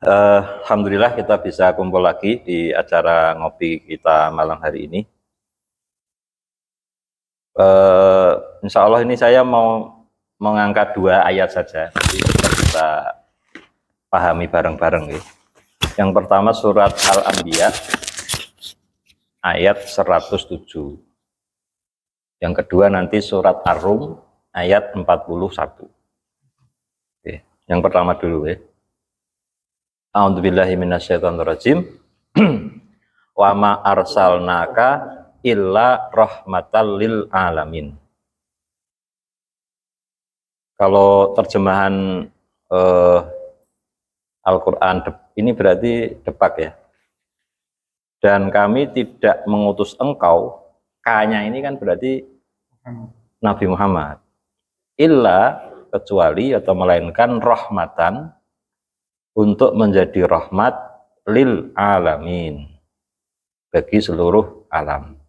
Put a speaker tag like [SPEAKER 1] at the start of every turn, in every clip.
[SPEAKER 1] Alhamdulillah kita bisa kumpul lagi di acara ngopi kita malam hari ini. Insya Allah ini saya mau mengangkat 2 ayat saja, jadi kita bisa pahami bareng-bareng ya. Yang pertama surat Al-Anbiya ayat 107. Yang kedua nanti surat Ar-Rum ayat 41. Oke. Yang pertama dulu ya. A'udzubillahi minasyaitonirrajim. Wa ma arsalnaka illa rahmatal lil alamin. Kalau terjemahan Al-Quran ini berarti depak ya. Dan kami tidak mengutus engkau, K-nya ini kan berarti Nabi Muhammad. Illa, kecuali atau melainkan rahmatan, untuk menjadi rahmat lil alamin, bagi seluruh alam.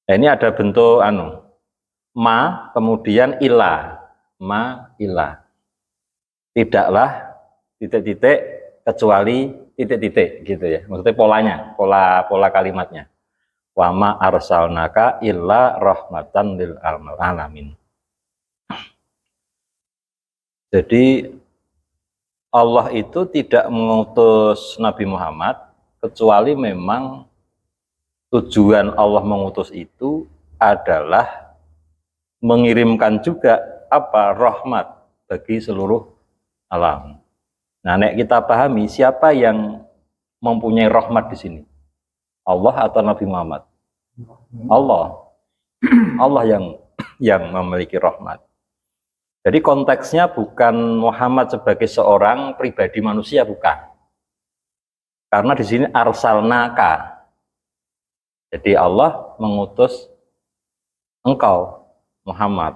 [SPEAKER 1] Nah, ini ada bentuk ma kemudian ila, ma ila, tidaklah titik-titik kecuali titik-titik gitu ya, maksudnya polanya, pola kalimatnya. Wa ma arsalnaka illa rahmatan lil alamin. Jadi Allah itu tidak mengutus Nabi Muhammad kecuali memang tujuan Allah mengutus itu adalah mengirimkan juga rahmat bagi seluruh alam. Nah, nek kita pahami siapa yang mempunyai rahmat di sini? Allah atau Nabi Muhammad? Allah. Allah yang memiliki rahmat. Jadi konteksnya bukan Muhammad sebagai seorang pribadi manusia, bukan. Karena di sini arsalnaka. Jadi Allah mengutus engkau, Muhammad.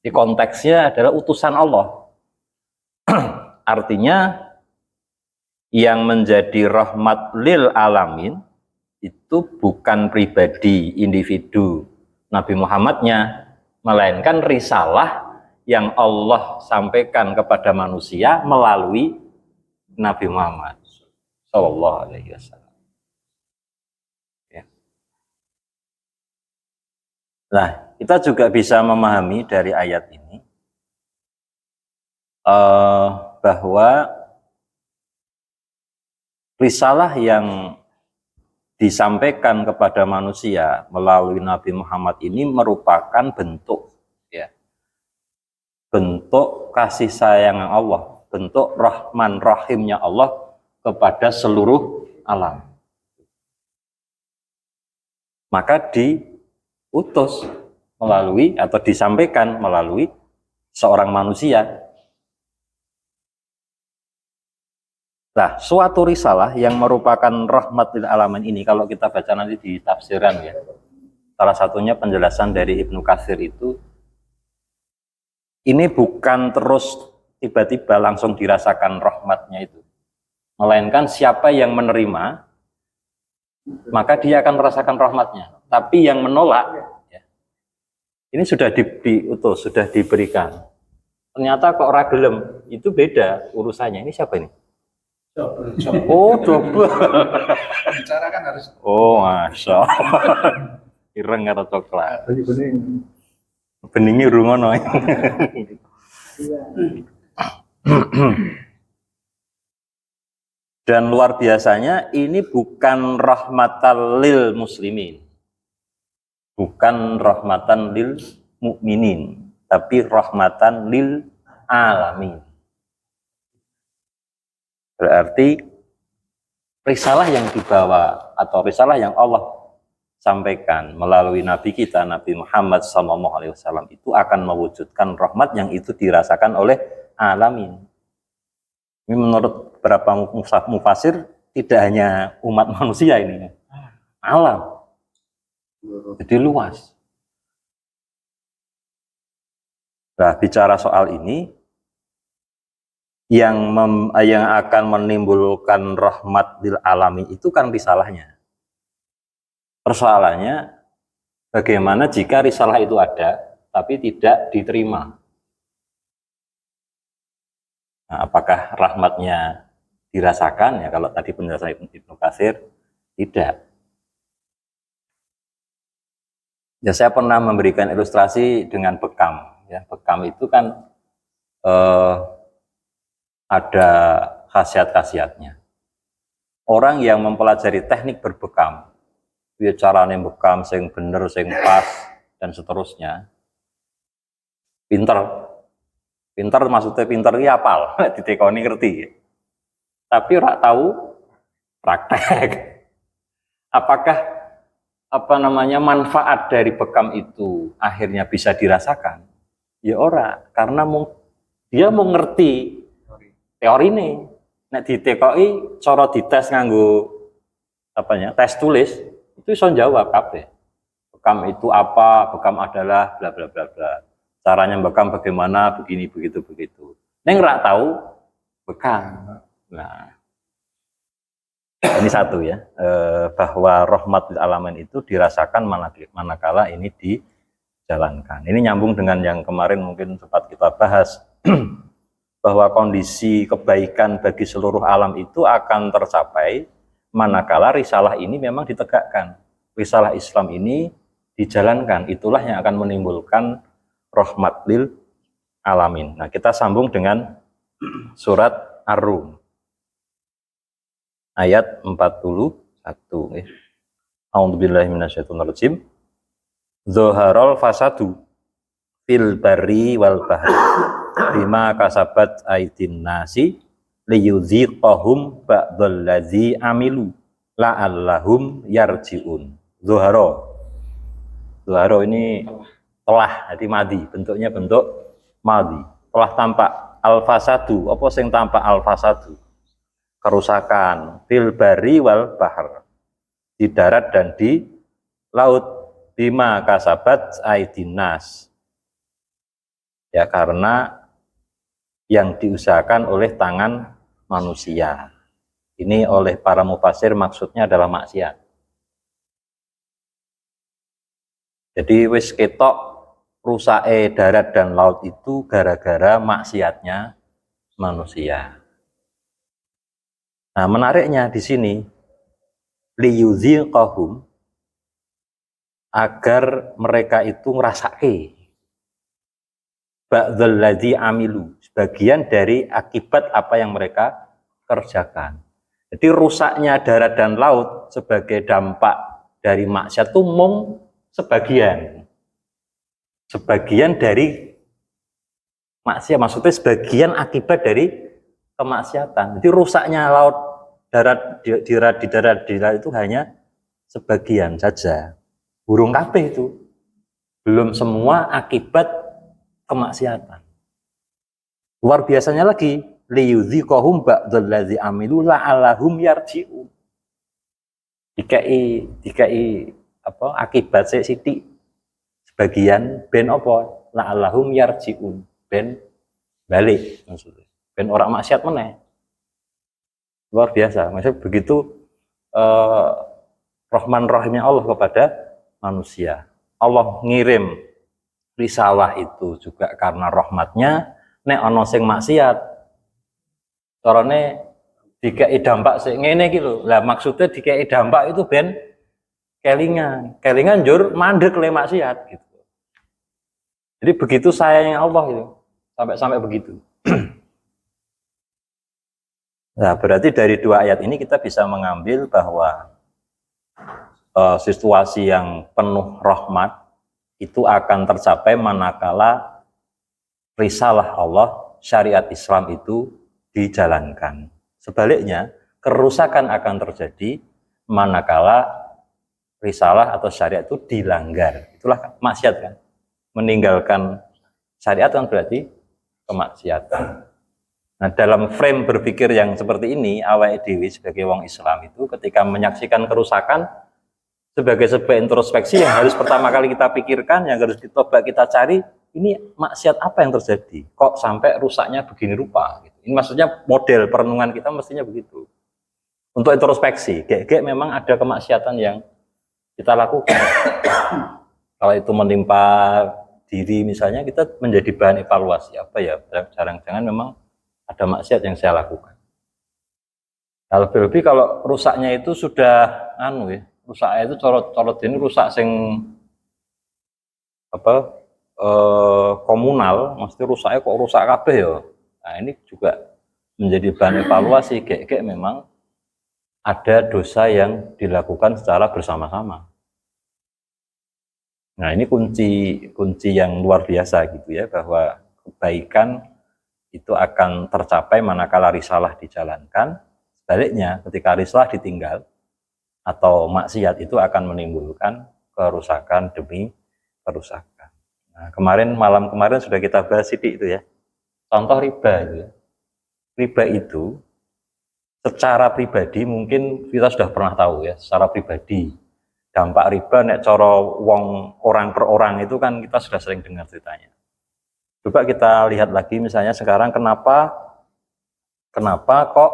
[SPEAKER 1] Di konteksnya adalah utusan Allah. Artinya yang menjadi rahmat lil alamin itu bukan pribadi individu Nabi Muhammadnya, melainkan risalah yang Allah sampaikan kepada manusia melalui Nabi Muhammad Sallallahu Alaihi Wasallam. Ya. Nah, kita juga bisa memahami dari ayat ini bahwa risalah yang disampaikan kepada manusia melalui Nabi Muhammad ini merupakan bentuk kasih sayang Allah, bentuk rahman rahimnya Allah kepada seluruh alam. Maka diutus melalui atau disampaikan melalui seorang manusia. Nah, suatu risalah yang merupakan rahmat lil alamin ini, kalau kita baca nanti di tafsiran ya, salah satunya penjelasan dari Ibnu Katsir itu, ini bukan terus tiba-tiba langsung dirasakan rahmatnya itu, melainkan siapa yang menerima maka dia akan merasakan rahmatnya. Tapi yang menolak ya, ini sudah diutus, sudah diberikan, ternyata kok ragelem, itu beda urusannya. Ini siapa ini? Oh, coba bicara kan harus. Oh, masya Allah. Ireng kata coklat. Beningnya rungono. Dan luar biasanya ini bukan rahmatan lil muslimin, bukan rahmatan lil mukminin, tapi rahmatan lil alamin. Berarti risalah yang dibawa atau risalah yang Allah sampaikan melalui Nabi kita, Nabi Muhammad SAW, itu akan mewujudkan rahmat yang itu dirasakan oleh alamin. Ini menurut beberapa mufasir tidak hanya umat manusia ini, alam. Jadi luas. Nah, bicara soal ini, yang akan menimbulkan rahmat lil alamin itu kan risalahnya. Persoalannya, bagaimana jika risalah itu ada, tapi tidak diterima? Nah, apakah rahmatnya dirasakan, ya kalau tadi penjelasan Ibnu Katsir tidak. Ya, saya pernah memberikan ilustrasi dengan bekam. Ya, bekam itu kan ada khasiat-khasiatnya. Orang yang mempelajari teknik berbekam, ya carane bekam sing bener, sing pas, dan seterusnya, pinter. Pinter maksudnya pinter ini apal, ditekoni ngerti. Tapi ora tahu praktek. Apakah manfaat dari bekam itu akhirnya bisa dirasakan? Ya ora, karena dia mau ngerti teori ini. Nek ditekoi cara dites nganggo tes tulis itu iso jawab kabeh. Bekam itu apa? Bekam adalah bla bla bla bla. Caranya bekam bagaimana? Begini begitu. Neng ora tahu bekam. Nah, ini satu ya, bahwa rahmatul alamin itu dirasakan manakala ini dijalankan. Ini nyambung dengan yang kemarin mungkin sempat kita bahas, bahwa kondisi kebaikan bagi seluruh alam itu akan tercapai manakala risalah ini memang ditegakkan. Risalah Islam ini dijalankan, itulah yang akan menimbulkan rahmat lil alamin. Nah, kita sambung dengan surat Ar-Rum. Ayat 41. A'udzubillahi minasyaitonirrajim. Zaharul fasadu fil barri wal bahri bima kasabat aydin nasi liyudhiqahum ba'dallazi amilu la'allahum yarji'un. Zahara ini telah, jadi madi, bentuknya bentuk madi. Telah tampak al-fasadu, apa sing tampak al-fasadu? Kerusakan fil bari wal bahar, di darat dan di laut, bima kasabat aydin nas, ya karena yang diusahakan oleh tangan manusia. Ini oleh para mufasir maksudnya adalah maksiat. Jadi wis ketok rusake darat dan laut itu gara-gara maksiatnya manusia. Nah, menariknya di sini liyudziqahum, agar mereka itu ngrasake ba'dalladzi amilu, sebagian dari akibat apa yang mereka kerjakan. Jadi rusaknya darat dan laut sebagai dampak dari maksiat itu mung sebagian dari maksiat, maksudnya sebagian akibat dari kemaksiatan. Jadi rusaknya laut, darat di darat itu hanya sebagian saja. Burung kabeh itu. Belum semua akibat kemaksiatan. Luar biasanya lagi, liyudhiqahum ba'dallazi amilu la'allahum yarji'un. Dikai akibat sithik sebagian ben apa? La'allahum yarji'un. Ben balik maksudnya. Ben orang maksiat meneh. Luar biasa. Maksudnya begitu Rahman Rahimnya Allah kepada manusia. Allah ngirim risalah itu juga karena rahmatnya. Nek ana sing maksiat, carane dikei dampak sing ngene iki lho. Lah maksudnya dikei dampak itu ben kelingan njur mandek le maksiat gitu. Jadi begitu sayangnya Allah itu. Sampai begitu. Nah, berarti dari dua ayat ini kita bisa mengambil bahwa situasi yang penuh rahmat itu akan tercapai manakala risalah Allah, syariat Islam itu dijalankan. Sebaliknya, kerusakan akan terjadi manakala risalah atau syariat itu dilanggar. Itulah maksiat kan. Meninggalkan syariat kan berarti kemaksiatan. Nah, dalam frame berpikir yang seperti ini, awake dhewe sebagai wong Islam itu ketika menyaksikan kerusakan sebagai sebuah introspeksi yang harus pertama kali kita pikirkan, yang harus kita cari, ini maksiat apa yang terjadi? Kok sampai rusaknya begini rupa? Ini maksudnya model perenungan kita mestinya begitu. Untuk introspeksi, memang ada kemaksiatan yang kita lakukan. Kalau itu menimpa diri misalnya, kita menjadi bahan evaluasi. Apa ya, jangan-jangan memang ada maksiat yang saya lakukan. Lebih-lebih kalau rusaknya itu sudah rusaknya itu corot ini rusak sing komunal, mesti rusaknya kok rusak kabeh ya. Nah, ini juga menjadi bahan evaluasi, kayak memang ada dosa yang dilakukan secara bersama-sama. Nah, ini kunci yang luar biasa gitu ya, bahwa kebaikan itu akan tercapai manakala risalah dijalankan. Sebaliknya, ketika risalah ditinggal atau maksiat itu akan menimbulkan kerusakan demi kerusakan. Nah, malam kemarin sudah kita bahas sidik itu ya. Contoh riba itu ya. Riba itu secara pribadi mungkin kita sudah pernah tahu ya, secara pribadi dampak riba nek cara wong orang per orang itu kan kita sudah sering dengar ceritanya. Coba kita lihat lagi misalnya sekarang kenapa kok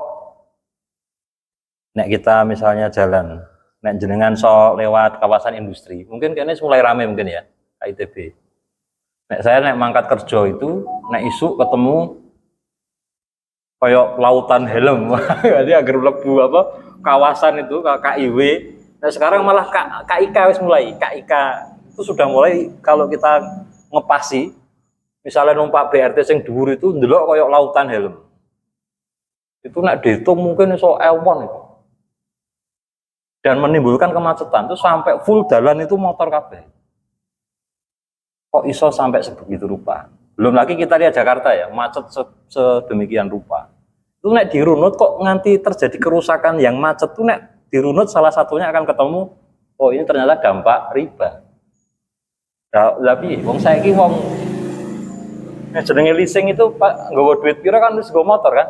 [SPEAKER 1] nek kita misalnya jalan nek jenengan lewat kawasan industri, mungkin kayaknya mulai rame mungkin ya, KITB. Nek saya nek mangkat kerja itu nek isu ketemu kayak lautan helm. Jadi agar lebu kawasan itu KIW. Nah sekarang malah KIK wis mulai. KIK itu sudah mulai kalau kita ngepasi misalnya numpak BRT sing dhuwur itu ndelok kayak lautan helm. Itu nek dihitung mungkin iso ewon itu. Dan menimbulkan kemacetan itu sampai full jalan itu motor kabeh. Kok iso sampai sebegitu rupa? Belum lagi kita lihat Jakarta ya, macet sedemikian rupa. Itu nek dirunut kok nganti terjadi kerusakan yang macet tuh nek dirunut salah satunya akan ketemu, oh ini ternyata dampak riba. Tapi wong saiki wong jenenge leasing itu Pak nggawa duit pira kan wis nggawa motor kan?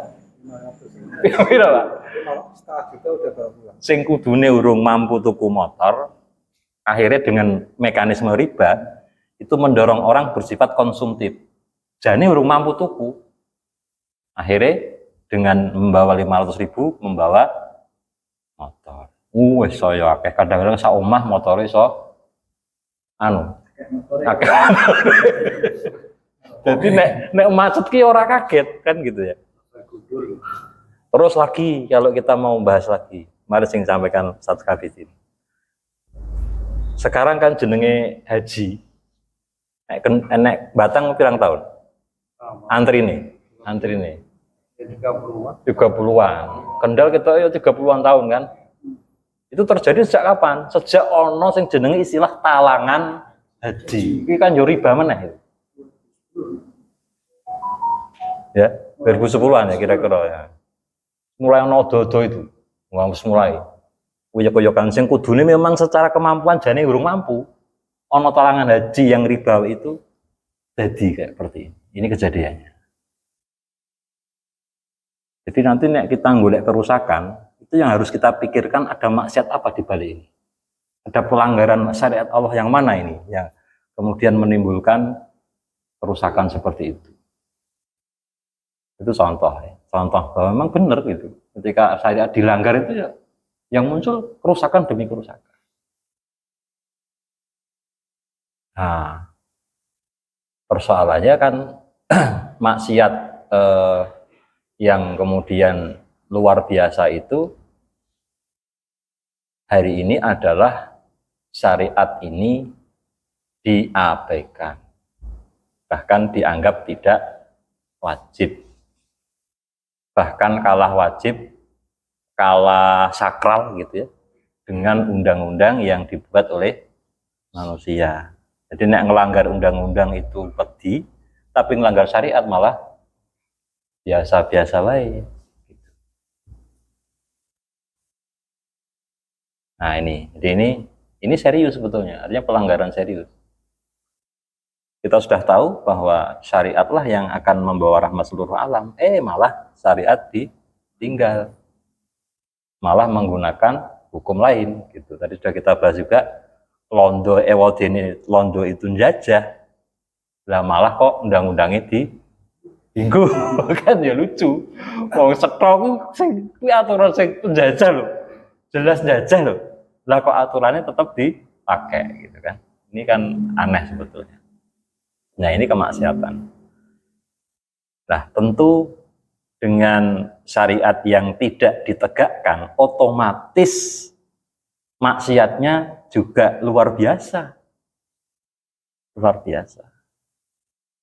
[SPEAKER 1] Pira Pak? Setengah juta udah bawa pulang. Sing kudune urung mampu tuku motor, akhirnya dengan mekanisme riba itu mendorong orang bersifat konsumtif. Jane urung mampu tuku. Akhirnya dengan membawa 500.000 membawa motor. Wes saya akeh kadang-kadang sak omah motore iso akeh. Jadi nek macet ki ora kaget kan gitu ya. Terus lagi kalau kita mau bahas lagi, mari sing sampaikan Ustaz Kabit ini. Sekarang kan jenenge haji. Nek Batang pirang tahun? Antri nih. 30-an. Kendal kita ya 30-an tahun kan. Itu terjadi sejak kapan? Sejak ono sing jenenge istilah talangan haji. Iki kan yo riba meneh. Ya, 2010-an ya kira-kira ya. Mulai ono dodo itu. Mulai. Koyok-koyokan sing kudune memang secara kemampuan jane urung mampu. Ono talangan haji yang riba itu jadi kayak seperti ini. Ini kejadiannya. Jadi nanti nek kita golek kerusakan, itu yang harus kita pikirkan ada maksiat apa di balik ini. Ada pelanggaran syariat Allah yang mana ini yang kemudian menimbulkan kerusakan seperti itu. Itu contoh ya. Contoh bahwa memang benar gitu. Ketika syariat dilanggar itu ya yang muncul kerusakan demi kerusakan. Nah, persoalannya kan maksiat yang kemudian luar biasa itu hari ini adalah syariat ini diabaikan, bahkan dianggap tidak wajib, bahkan kalah wajib, kalah sakral gitu ya dengan undang-undang yang dibuat oleh manusia. Jadi nek ngelanggar undang-undang itu pedih, tapi ngelanggar syariat malah biasa-biasa wae. Nah jadi ini serius sebetulnya, artinya pelanggaran serius. Kita sudah tahu bahwa syariatlah yang akan membawa rahmat seluruh alam, malah syariat ditinggal, malah menggunakan hukum lain gitu. Tadi sudah kita bahas juga. Londo itu njajah lah malah kok undang-undangnya diinggu kan ya lucu. Wong setok sing kuwi aturan sing penjajah lho. Jelas njajah lho. Lah kok aturannya tetap dipakai gitu kan. Ini kan aneh sebetulnya. Nah, ini kemaksiatan. Nah, tentu dengan syariat yang tidak ditegakkan, otomatis maksiatnya juga luar biasa. Luar biasa.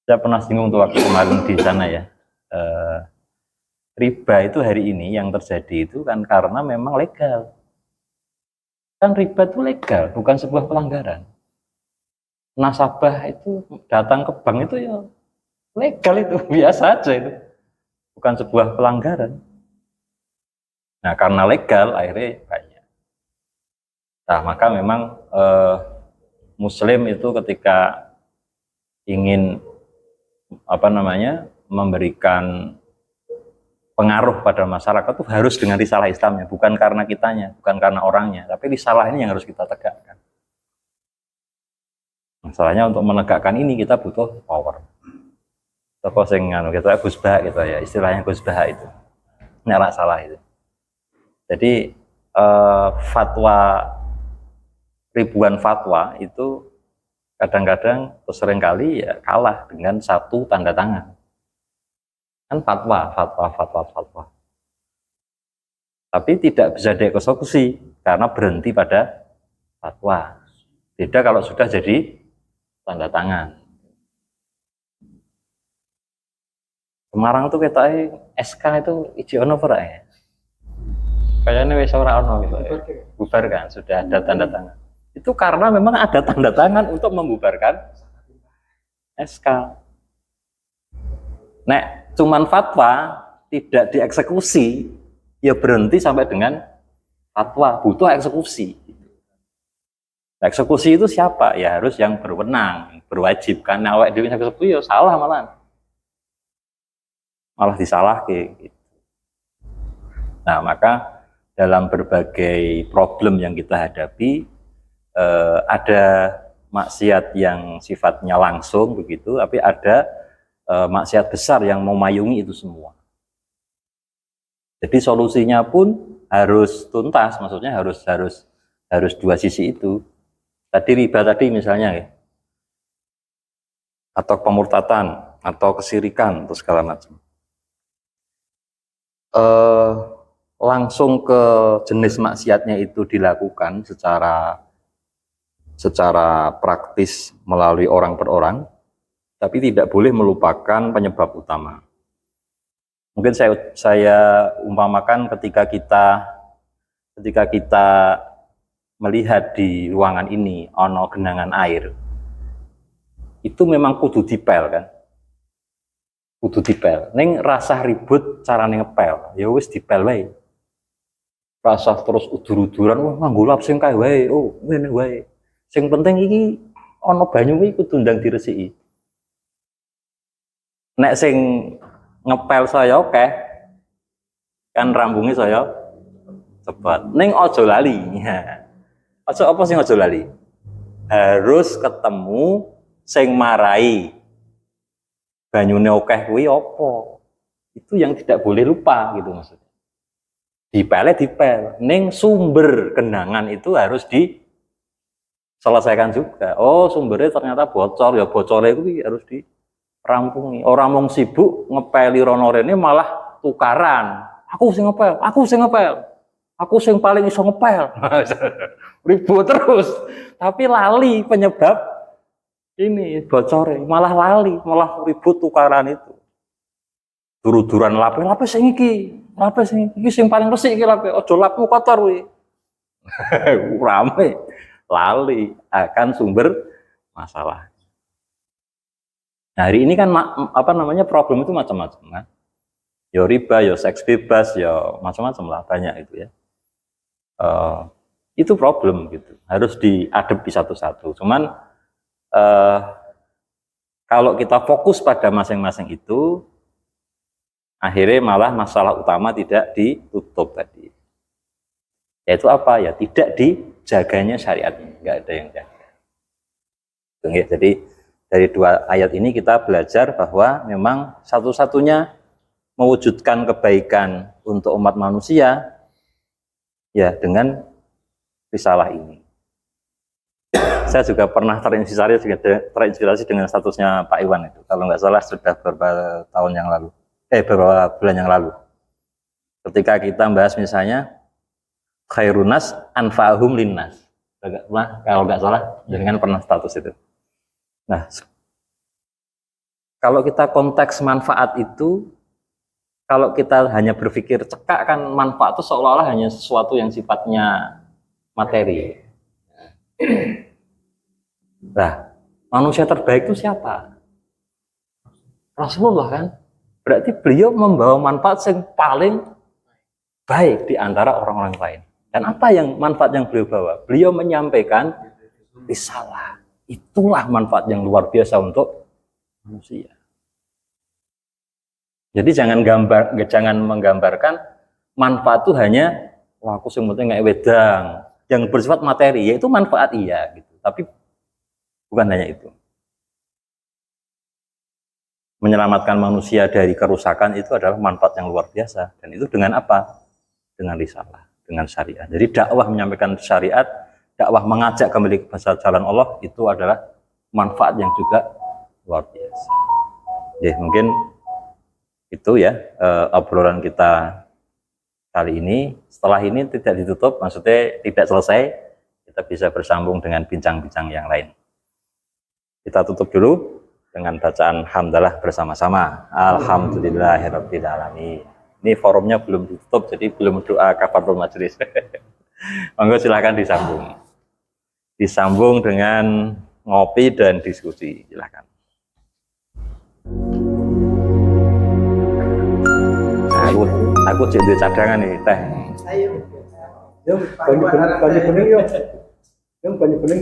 [SPEAKER 1] Saya pernah singgung tuh waktu kemarin di sana ya. Riba itu hari ini yang terjadi itu kan karena memang legal. Kan riba itu legal, bukan sebuah pelanggaran. Nasabah itu datang ke bank itu ya legal, itu biasa aja itu. Bukan sebuah pelanggaran. Nah, karena legal akhirnya banyak. Nah, maka memang Muslim itu ketika ingin memberikan pengaruh pada masyarakat itu harus dengan risalah Islamnya, bukan karena kitanya, bukan karena orangnya, tapi risalah ini yang harus kita tegakkan. Masalahnya untuk menegakkan ini kita butuh power. Toko sing kita Gus Bah gitu ya, istilahnya Gus Bah itu. Nggak salah itu. Jadi fatwa, ribuan fatwa itu kadang-kadang atau seringkali ya kalah dengan satu tanda tangan. Kan fatwa. Tapi tidak bisa dieksekusi karena berhenti pada fatwa. Beda kalau sudah jadi tanda tangan. Semarang tuh kita SK itu iji ono ora ya? Kayaknya wis ora ono gitu. Bubar kan, sudah ada tanda tangan. Itu karena memang ada tanda tangan untuk membubarkan SK. Nek cuman fatwa tidak dieksekusi, ya berhenti sampai dengan fatwa, butuh eksekusi. Eksekusi itu siapa? Ya harus yang berwenang, berwajib. Karena awak dhewe eksekusi ya salah malah disalah gitu. Nah, maka dalam berbagai problem yang kita hadapi ada maksiat yang sifatnya langsung begitu, tapi ada maksiat besar yang memayungi itu semua. Jadi solusinya pun harus tuntas, maksudnya harus dua sisi itu. Tadi riba tadi misalnya ya, atau pemurtatan atau kesirikan atau segala macam. Langsung ke jenis maksiatnya itu dilakukan secara praktis melalui orang per orang, tapi tidak boleh melupakan penyebab utama. Mungkin saya umpamakan ketika kita melihat di ruangan ini ono genangan air, itu memang kudu dipel kan, kudu dipel. Neng rasa ribut carane ngepel, ya wis dipel wae. Rasa terus udur-uduran, wah nganggo lap sing kae wae, oh ngene wae. Sing penting iki ana banyu iki kudu ndang diresiki. Nek sing ngepel saya akeh, kan rambunge saya cepet. Ning aja lali. Aja apa sing aja lali? Harus ketemu sing marai banyune akeh kuwi apa? Itu yang tidak boleh lupa gitu maksudnya. Dipel, ning sumber genangan itu harus diselesaikan juga. Oh, sumbernya ternyata bocor, ya bocornya itu harus dirampungi. Orang mung sibuk ngepeli rono rene malah tukaran. Aku sing ngepel, aku sing paling iso ngepel. Ribut terus. Tapi lali penyebab ini bocornya, malah lali, malah ribut tukaran itu. Dur-duran lape sing iki. Lape sing iki sing paling resik iki lape. Aja lapmu kotor kuwi. Rame. Lali akan sumber masalah. Nah, hari ini kan problem itu macam-macam kan. Ya riba, ya seks bebas, ya macam-macam lah, banyak itu ya. Itu problem gitu. Harus dihadapi satu-satu. Cuman kalau kita fokus pada masing-masing itu, akhirnya malah masalah utama tidak ditutup tadi. Yaitu apa? Ya tidak dijaganya syariatnya, nggak ada yang jaga. Jadi dari dua ayat ini kita belajar bahwa memang satu-satunya mewujudkan kebaikan untuk umat manusia ya dengan risalah ini. Saya juga pernah terinspirasi dengan statusnya Pak Iwan itu, kalau nggak salah sudah beberapa tahun yang lalu. beberapa bulan yang lalu. Ketika kita bahas misalnya khairunas anfa'ahum linnas. Kalau nggak salah, jangan pernah status itu. Nah, kalau kita konteks manfaat itu, kalau kita hanya berpikir cekak kan manfaat itu seolah-olah hanya sesuatu yang sifatnya materi. Nah, manusia terbaik itu siapa? Rasulullah kan? Berarti beliau membawa manfaat yang paling baik di antara orang-orang lain. Dan apa yang manfaat yang beliau bawa? Beliau menyampaikan risalah. Itulah manfaat yang luar biasa untuk manusia. Jadi jangan menggambarkan manfaat itu hanya wah aku semuanya nggak wedang yang bersifat materi, yaitu manfaat iya gitu. Tapi bukan hanya itu. Menyelamatkan manusia dari kerusakan itu adalah manfaat yang luar biasa. Dan itu dengan apa? Dengan risalah, dengan syariat. Jadi dakwah menyampaikan syariat, dakwah mengajak kembali ke jalan Allah itu adalah manfaat yang juga luar biasa. Ya, mungkin itu ya obrolan kita kali ini. Setelah ini tidak ditutup, maksudnya tidak selesai, kita bisa bersambung dengan bincang-bincang yang lain. Kita tutup dulu dengan bacaan hamdalah bersama-sama. Alhamdulillahirabbil alamin. Ini forumnya belum ditutup, jadi belum doa kafaratul majelis. Monggo silahkan disambung. Disambung dengan ngopi dan diskusi, silahkan. Aku jadi cadangan nih teh.
[SPEAKER 2] Ayo. Yang banyak bening yo. Yang banyak bening